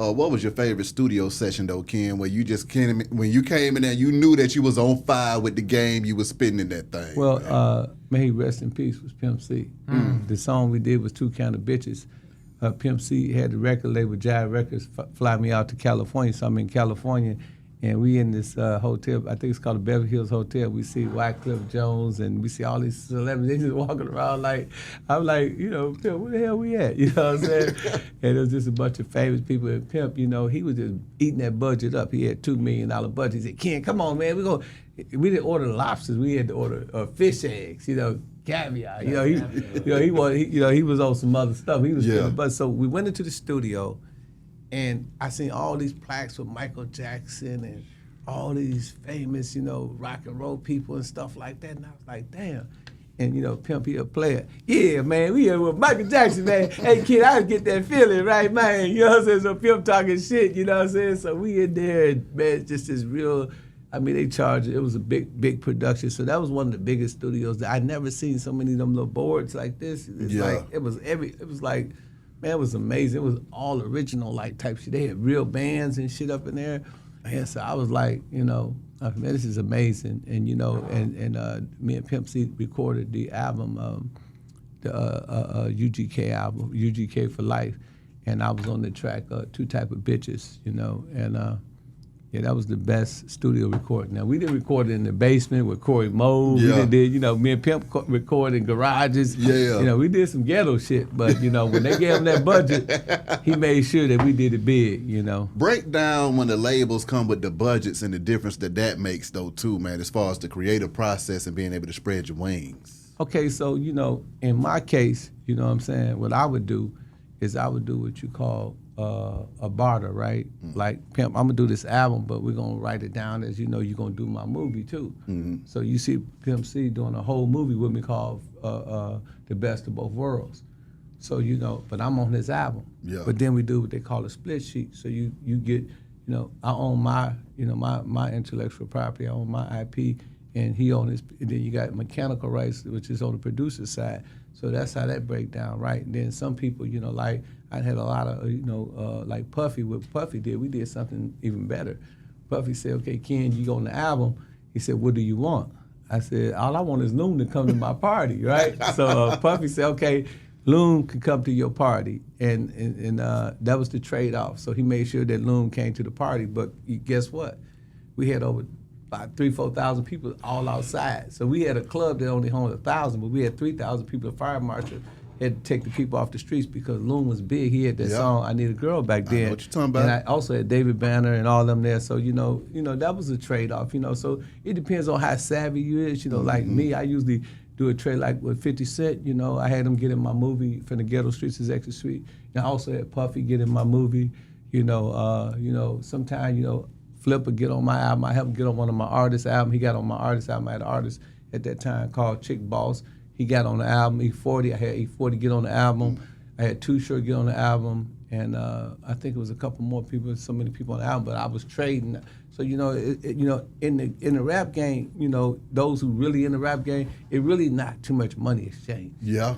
What was your favorite studio session though, Ken? Where you just came in, when you came in there, you knew that you was on fire with the game you was spitting in that thing. Well, may he rest in peace was Pimp C. The song we did was Two Kind of Bitches. Pimp C had the record label, Jive Records, fly me out to California. So I'm in California, and we in this hotel. I think it's called the Beverly Hills Hotel. We see Wycliffe Jones, and we see all these celebrities. They just walking around like, I'm like, Pimp, where the hell we at? You know what I'm saying? And it was just a bunch of famous people. And Pimp, he was just eating that budget up. He had $2 million budget. He said, Ken, come on, man, we didn't order lobsters. We had to order fish eggs, caviar. He was on some other stuff. He was but so we went into the studio, and I seen all these plaques with Michael Jackson and all these famous, rock and roll people and stuff like that. And I was like, damn. And Pimp, he a player. Yeah, man, we here with Michael Jackson, man. Hey, kid, I get that feeling, right, man? You know what I'm saying? So Pimp talking shit, you know what I'm saying? So we in there, man, just this real. They charged it. It was a big production. So that was one of the biggest studios that I never seen so many of them little boards like this. It was like, man, it was amazing. It was all original like type shit. They had real bands and shit up in there. And so I was like, man, this is amazing. And me and Pimp C recorded the album, the UGK album, UGK for Life. And I was on the track, Two Type of Bitches, yeah, that was the best studio recording. Now, we didn't record it in the basement with Corey Moe. Yeah. We did, me and Pimp recorded in garages. Yeah. We did some ghetto shit. But, when they gave him that budget, he made sure that we did it big, Break down when the labels come with the budgets and the difference that makes, though, too, man, as far as the creative process and being able to spread your wings. Okay, so, in my case, what I'm saying, what I would do is I would do what you call a barter, right? Mm-hmm. Like, Pimp, I'm gonna do this album, but we're gonna write it down as you're gonna do my movie too. Mm-hmm. So you see Pimp C doing a whole movie with me called The Best of Both Worlds. So but I'm on this album. Yeah. But then we do what they call a split sheet. So you get, I own my, my intellectual property, I own my IP, and he owns his. And then you got mechanical rights, which is on the producer side. So that's how that break down, right? And then some people, like I had a lot of, like Puffy, what Puffy did, we did something even better. Puffy said, okay, Ken, you go on the album. He said, what do you want? I said, all I want is Loon to come to my party, right? So Puffy said, okay, Loon can come to your party. And that was the trade-off. So he made sure that Loon came to the party. But guess what? We had over about 3,000-4,000 people all outside. So we had a club that only held 1,000, but we had 3,000 people. The fire marshal had to take the people off the streets because Loon was big. He had that song, I Need a Girl, back then. I know what you're talking about. And I also had David Banner and all them there. So, that was a trade-off, So it depends on how savvy you is. Like me, I usually do a trade like with 50 Cent. I had him get in my movie From the Ghetto Streets is Extra Sweet. And I also had Puffy get in my movie. Sometimes, Flip would get on my album. I helped him get on one of my artists' album. He got on my artist album. I had an artist at that time called Chick Boss. He got on the album, E40. I had E40 get on the album. I had Too Short get on the album. And I think it was a couple more people, so many people on the album, but I was trading. So, in the rap game, those who really in the rap game, it really not too much money exchanged. Yeah.